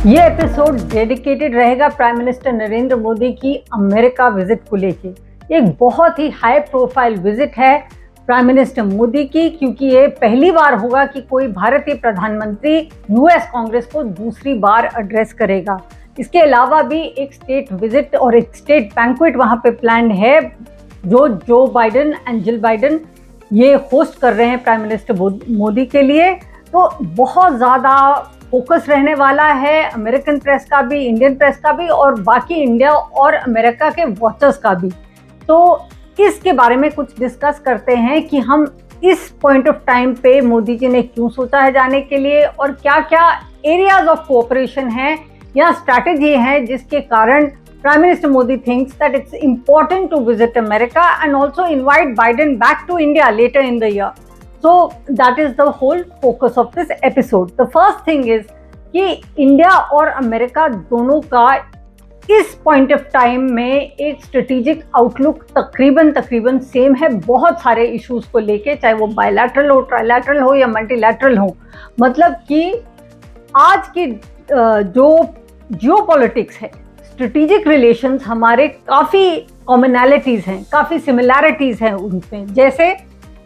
ये episode dedicated रहेगा prime minister Narendra Modi की अमेरिका विजिट को लेके। एक बहुत ही हाई प्रोफाइल विजिट है प्राइम मिनिस्टर मोदी की, क्योंकि ये पहली बार होगा कि कोई भारतीय प्रधानमंत्री यूएस कांग्रेस को दूसरी बार एड्रेस करेगा। इसके अलावा भी एक स्टेट विजिट और एक स्टेट बैंक्वेट वहां पे प्लान है, Joe Biden and Jill Biden ये होस्ट कर रहे हैं प्राइम मिनिस्टर मोदी के लिए। तो बहुत ज़्यादा फोकस रहने वाला है अमेरिकन प्रेस का भी, इंडियन प्रेस का भी, और बाकी इंडिया और अमेरिका के वॉचर्स का भी। तो इसके बारे में कुछ डिस्कस करते हैं कि हम इस पॉइंट ऑफ टाइम पे मोदी जी ने क्यों सोचा है जाने के लिए, और क्या क्या एरियाज ऑफ कोऑपरेशन हैं या स्ट्रैटेजी है जिसके कारण prime minister Modi thinks that it's important to visit America and also invite Biden back to India later in the year. So that is the whole focus of this episode. The first thing is कि India और America दोनों का इस point of time में एक strategic outlook तकरीबन same है बहुत सारे इश्यूज को लेके, चाहे वो बायलैटरल हो, ट्राइलैटरल हो या मल्टीलैटरल हो। मतलब कि आज की जो जियोपॉलिटिक्स है, स्ट्रेटेजिक रिलेशंस हमारे काफ़ी कॉमनैलिटीज़ हैं, काफ़ी सिमिलैरिटीज़ हैं उनमें। जैसे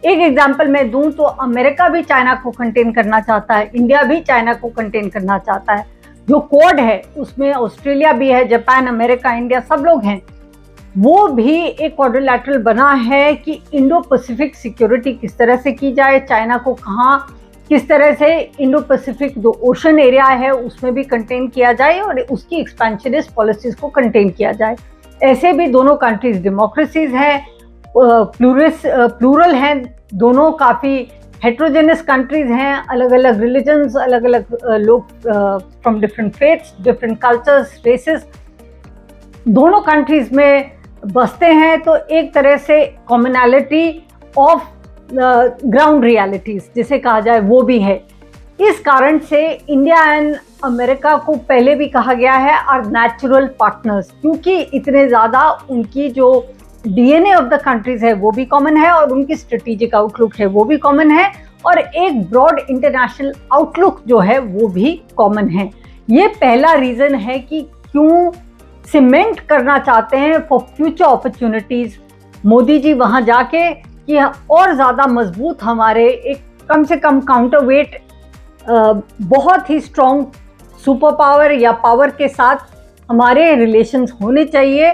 एक एग्जाम्पल मैं दूं तो अमेरिका भी चाइना को कंटेन करना चाहता है, इंडिया भी चाइना को कंटेन करना चाहता है। जो कोड है उसमें ऑस्ट्रेलिया भी है, जापान, अमेरिका, इंडिया सब लोग हैं। वो भी एक क्वाड्रिलैटरल बना है कि इंडो पैसिफिक सिक्योरिटी किस तरह से की जाए, चाइना को कहाँ किस तरह से इंडो पैसिफिक जो ओशन एरिया है उसमें भी कंटेन किया जाए और उसकी एक्सपेंशनिस्ट पॉलिसीज को कंटेन किया जाए। ऐसे भी दोनों कंट्रीज डेमोक्रेसीज हैं, प्लूरल हैं, दोनों काफ़ी हेट्रोजेनस कंट्रीज हैं, अलग अलग रिलीजन्स, अलग अलग लोग from different faiths, different cultures, races दोनों कंट्रीज में बसते हैं। तो एक तरह से कॉमनैलिटी ऑफ ग्राउंड रियलिटीज जिसे कहा जाए वो भी है। इस कारण से इंडिया एंड अमेरिका को पहले भी कहा गया है आर नेचुरल पार्टनर्स, क्योंकि इतने ज़्यादा उनकी जो डीएनए ऑफ द कंट्रीज है वो भी कॉमन है और उनकी स्ट्रेटेजिक आउटलुक है वो भी कॉमन है, और एक ब्रॉड इंटरनेशनल आउटलुक जो है वो भी कॉमन है। ये पहला रीज़न है कि क्यों सीमेंट करना चाहते हैं for future opportunities Modi ji वहाँ जाके, कि और ज़्यादा मजबूत हमारे एक कम से कम काउंटरवेट बहुत ही स्ट्रॉन्ग सुपर पावर या पावर के साथ हमारे रिलेशंस होने चाहिए,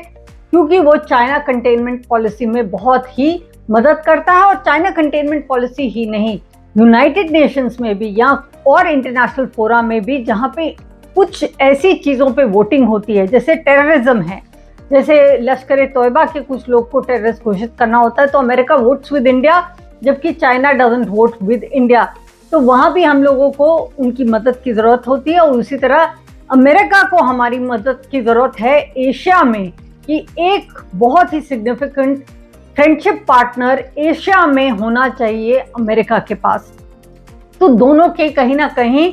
क्योंकि वो चाइना कंटेनमेंट पॉलिसी में बहुत ही मदद करता है। और चाइना कंटेनमेंट पॉलिसी ही नहीं, यूनाइटेड नेशंस में भी या और इंटरनेशनल फोरम में भी जहाँ पे कुछ ऐसी चीज़ों पे वोटिंग होती है, जैसे टेररिज्म है, जैसे लश्कर तोयबा के कुछ लोग को टेररिस्ट घोषित करना होता है तो अमेरिका वोट्स विद इंडिया, जबकि China doesn't vote with India. तो वहाँ भी हम लोगों को उनकी मदद की ज़रूरत होती है, और उसी तरह अमेरिका को हमारी मदद की ज़रूरत है एशिया में, कि एक बहुत ही सिग्निफिकेंट फ्रेंडशिप पार्टनर एशिया में होना चाहिए अमेरिका के पास। तो दोनों के कहीं ना कहीं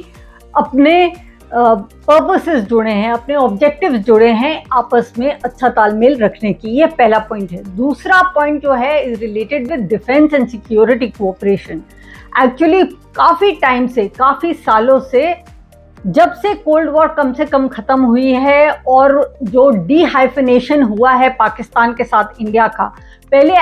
अपने पर्पसेस जुड़े हैं, अपने ऑब्जेक्टिव्स जुड़े हैं आपस में अच्छा तालमेल रखने की। ये पहला पॉइंट है। दूसरा पॉइंट जो है is related with defence and security cooperation. Actually काफ़ी टाइम से, काफ़ी सालों से, जब से कोल्ड वॉर कम से कम ख़त्म हुई है और जो डीहाइफिनेशन हुआ है पाकिस्तान के साथ इंडिया का, पहले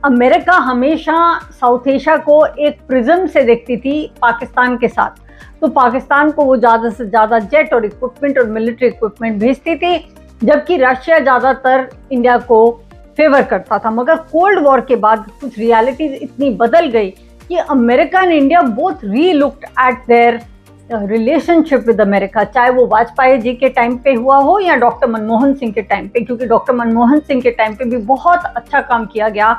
अमेरिका हमेशा साउथ एशिया को एक प्रिज्म से देखती थी पाकिस्तान के साथ। तो पाकिस्तान को वो ज़्यादा से ज़्यादा जेट और इक्विपमेंट और मिलिट्री इक्विपमेंट भेजती थी, जबकि रशिया ज़्यादातर इंडिया को फेवर करता था। मगर कोल्ड वॉर के बाद कुछ रियलिटीज़ इतनी बदल गई कि अमेरिका एंड इंडिया बोथ री looked at their relationship with America, चाहे वो वाजपेयी जी के टाइम पे हुआ हो या डॉक्टर मनमोहन सिंह के टाइम पे, क्योंकि डॉक्टर मनमोहन सिंह के टाइम पे भी बहुत अच्छा काम किया गया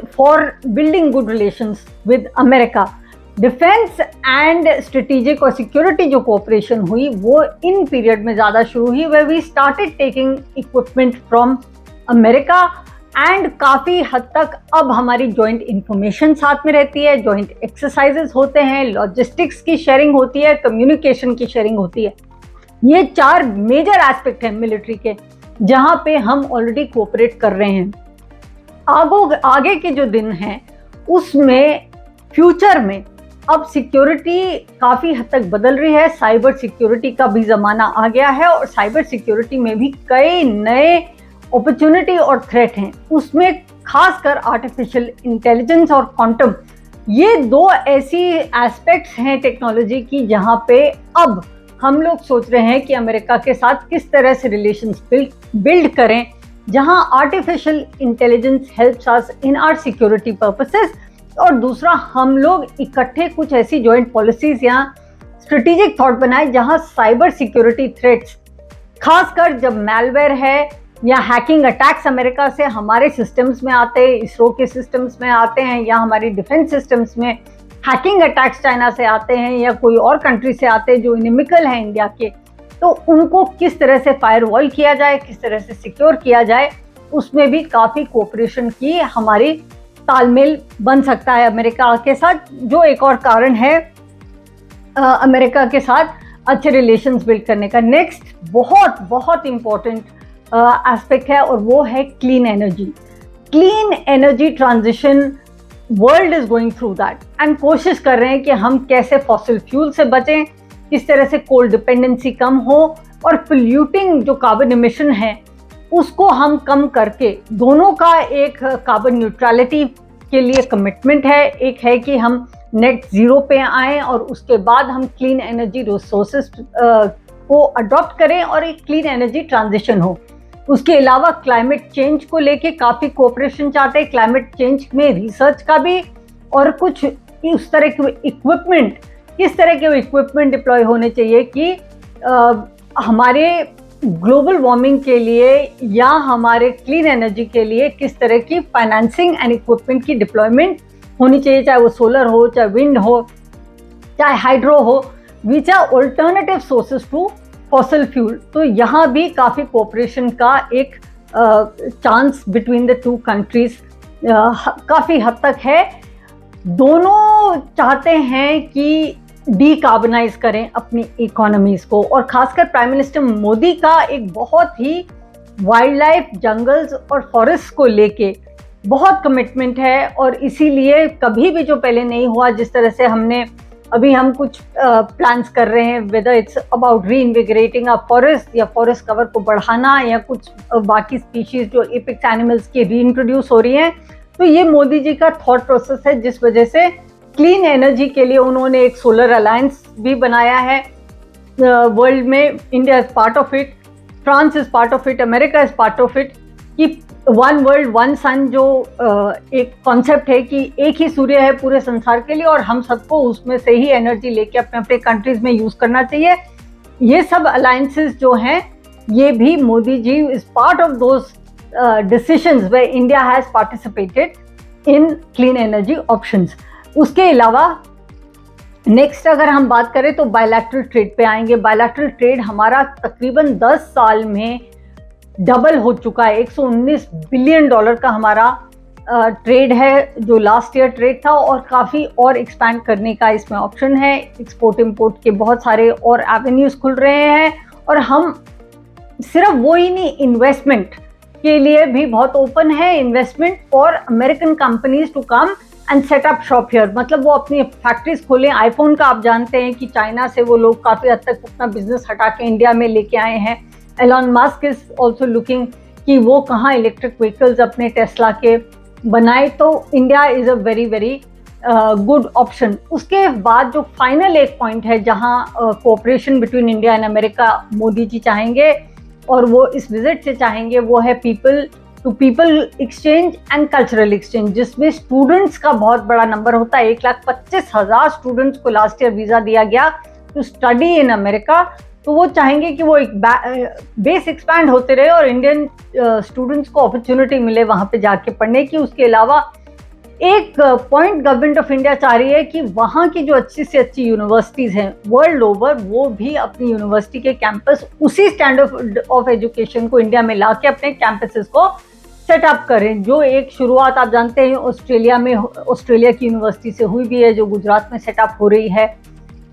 for building good relations with America. Defence and strategic और सिक्योरिटी जो कोऑपरेशन हुई वो इन पीरियड में ज़्यादा शुरू हुई, where we started taking equipment from America, and काफ़ी हद तक अब हमारी जॉइंट इंफॉर्मेशन साथ में रहती है, जॉइंट एक्सरसाइजेस होते हैं, लॉजिस्टिक्स की शेयरिंग होती है, कम्युनिकेशन की शेयरिंग होती है। ये 4 मेजर एस्पेक्ट हैं मिलिट्री के, जहाँ पे हम ऑलरेडी कोऑपरेट कर रहे हैं। आगे के जो दिन हैं उसमें फ्यूचर में अब सिक्योरिटी काफ़ी हद तक बदल रही है, साइबर सिक्योरिटी का भी ज़माना आ गया है और साइबर सिक्योरिटी में भी कई नए अपॉर्चुनिटी और थ्रेट हैं। उसमें खासकर आर्टिफिशियल इंटेलिजेंस और क्वांटम, ये दो ऐसी एस्पेक्ट्स हैं टेक्नोलॉजी की जहां पे अब हम लोग सोच रहे हैं कि अमेरिका के साथ किस तरह से रिलेशंस बिल्ड करें, जहां artificial intelligence helps us in our security purposes, और दूसरा हम लोग इकट्ठे कुछ ऐसी जॉइंट पॉलिसीज या स्ट्रेटेजिक थॉट बनाए जहां साइबर सिक्योरिटी थ्रेट्स, खासकर जब मैलवेयर है या हैकिंग अटैक्स अमेरिका से हमारे सिस्टम्स में आते हैं, इसरो के सिस्टम्स में आते हैं, या हमारी डिफेंस सिस्टम्स में हैकिंग अटैक्स चाइना से आते हैं या कोई और कंट्री से आते हैं जो इनिमिकल हैं इंडिया के, तो उनको किस तरह से फायरवॉल किया जाए, किस तरह से सिक्योर किया जाए, उसमें भी काफ़ी कोऑपरेशन की हमारी तालमेल बन सकता है अमेरिका के साथ, जो एक और कारण है अमेरिका के साथ अच्छे रिलेशंस बिल्ड करने का। नेक्स्ट बहुत बहुत इम्पोर्टेंट एस्पेक्ट है और वो है clean energy. Clean energy transition, world is going through that, and कोशिश कर रहे हैं कि हम कैसे फॉसिल फ्यूल से बचें, किस तरह से कोल डिपेंडेंसी कम हो, और पोल्यूटिंग जो कार्बन इमिशन है उसको हम कम करके दोनों का एक कार्बन न्यूट्रलिटी के लिए कमिटमेंट है। एक है कि हम नेट ज़ीरो पे आएँ और उसके बाद हम क्लीन एनर्जी रिसोर्सेज को अडॉप्ट करें और एक क्लीन एनर्जी ट्रांजिशन हो। उसके अलावा क्लाइमेट चेंज को लेके काफ़ी कोऑपरेशन चाहते हैं, क्लाइमेट चेंज में रिसर्च का भी, और कुछ उस तरह के इक्विपमेंट, किस तरह के इक्विपमेंट डिप्लॉय होने चाहिए कि हमारे ग्लोबल वार्मिंग के लिए या हमारे क्लीन एनर्जी के लिए किस तरह की फाइनेंसिंग एंड इक्विपमेंट की डिप्लॉयमेंट होनी चाहिए, चाहे वो सोलर हो, चाहे विंड हो, चाहे हाइड्रो हो, which are alternative sources to fossil fuel. तो यहाँ भी काफ़ी कोऑपरेशन का एक chance between the two countries काफ़ी हद तक है। दोनों चाहते हैं कि डीकार्बनाइज करें अपनी इकोनॉमीज को, और खासकर प्राइम मिनिस्टर मोदी का एक बहुत ही वाइल्ड लाइफ, जंगल्स और फॉरेस्ट को लेके बहुत कमिटमेंट है, और इसीलिए कभी भी जो पहले नहीं हुआ, जिस तरह से अभी हम कुछ प्लान्स कर रहे हैं, whether it's about reinvigorating a forest या फॉरेस्ट कवर को बढ़ाना, या कुछ बाकी स्पीशीज जो एपिक्स एनिमल्स की रीइंट्रोड्यूस हो रही हैं, तो ये मोदी जी का थॉट प्रोसेस है, जिस वजह से क्लीन एनर्जी के लिए उन्होंने एक सोलर अलायंस भी बनाया है वर्ल्ड में। India is part of it, France is part of it, America is part of it, कि वन वर्ल्ड वन सन जो एक कॉन्सेप्ट है कि एक ही सूर्य है पूरे संसार के लिए और हम सबको उसमें से ही एनर्जी लेके अपने अपने कंट्रीज में यूज करना चाहिए। ये सब अलायंसेस जो हैं, ये भी Modi ji is part of those decisions where India has participated in clean energy options. उसके अलावा नेक्स्ट अगर हम बात करें तो बायलैटरल ट्रेड पे आएंगे। बायलैटरल ट्रेड हमारा तकरीबन 10 साल में डबल हो चुका है। 119 बिलियन डॉलर का हमारा ट्रेड है जो लास्ट ईयर ट्रेड था, और काफ़ी और एक्सपैंड करने का इसमें ऑप्शन है। एक्सपोर्ट इंपोर्ट के बहुत सारे और एवेन्यूज खुल रहे हैं, और हम सिर्फ वो ही नहीं, इन्वेस्टमेंट के लिए भी बहुत ओपन है। Investment for American companies to come and set up shop here, मतलब वो अपनी फैक्ट्रीज खोलें। आईफोन का आप जानते हैं कि चाइना से वो लोग काफ़ी हद तक अपना बिजनेस हटा के इंडिया में लेके आए हैं। Elon Musk is also looking कि वो कहाँ इलेक्ट्रिक व्हीकल्स अपने टेस्ला के बनाए, तो India is a very very good option. उसके बाद जो फाइनल एक पॉइंट है जहाँ cooperation between India and America Modi ji चाहेंगे, और वो इस विजिट से चाहेंगे, वो है people to people exchange and cultural exchange, जिसमें स्टूडेंट्स का बहुत बड़ा नंबर होता है। 1,25,000 स्टूडेंट्स को लास्ट ईयर वीज़ा दिया गया टू स्टडी इन अमेरिका। तो वो चाहेंगे कि वो एक बेस एक्सपैंड होते रहे और इंडियन स्टूडेंट्स को अपॉर्चुनिटी मिले वहाँ पे जाके पढ़ने की। उसके अलावा एक पॉइंट गवर्नमेंट ऑफ इंडिया चाह रही है कि वहाँ की जो अच्छी से अच्छी यूनिवर्सिटीज़ हैं वर्ल्ड ओवर, वो भी अपनी यूनिवर्सिटी के कैंपस उसी स्टैंडर्ड ऑफ एजुकेशन को इंडिया में ला के अपने कैंपसेस को सेटअप करें। जो एक शुरुआत आप जानते हैं ऑस्ट्रेलिया में, ऑस्ट्रेलिया की यूनिवर्सिटी से हुई भी है, जो गुजरात में सेटअप हो रही है।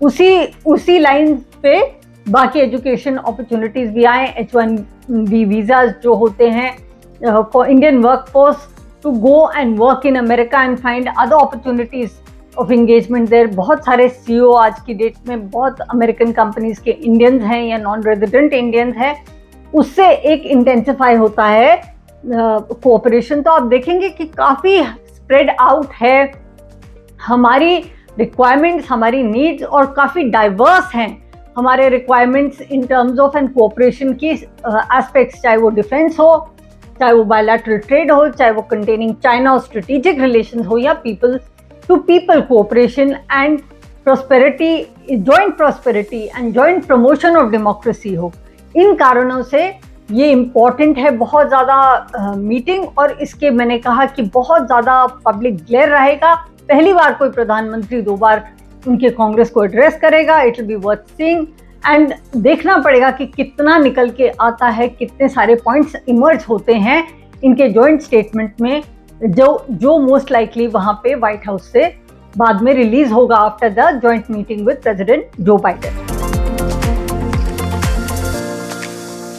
उसी लाइन पे बाकी एजुकेशन अपॉर्चुनिटीज़ भी आए। H1B वीज़ाज जो होते हैं for Indian workforce to go and work in America and find other opportunities of engagement there. बहुत सारे सीईओ आज की डेट में बहुत अमेरिकन कंपनीज के इंडियंस हैं या नॉन रेजिडेंट इंडियंस हैं, उससे एक इंटेंसिफाई होता है कोऑपरेशन। तो आप देखेंगे कि काफ़ी स्प्रेड आउट है हमारी रिक्वायरमेंट्स, हमारी नीड्स, और काफ़ी डाइवर्स हैं हमारे requirements in terms of and cooperation की एस्पेक्ट्स, चाहे वो डिफेंस हो, चाहे वो बायलैटरल ट्रेड हो, चाहे वो कंटेनिंग चाइना और स्ट्रेटेजिक रिलेशन हो, या people to people cooperation and prosperity, joint prosperity and joint promotion of democracy हो। इन कारणों से ये इम्पॉर्टेंट है बहुत ज़्यादा मीटिंग, और इसके मैंने कहा कि बहुत ज़्यादा पब्लिक ग्लेयर रहेगा। पहली बार कोई प्रधानमंत्री 2 बार उनके कांग्रेस को एड्रेस करेगा। It will be worth seeing and देखना पड़ेगा कि कितना निकल के आता है, कितने सारे पॉइंट्स इमर्ज होते हैं इनके जॉइंट स्टेटमेंट में, जो मोस्ट लाइकली वहाँ पे व्हाइट हाउस से बाद में रिलीज होगा after the joint meeting with president Joe Biden.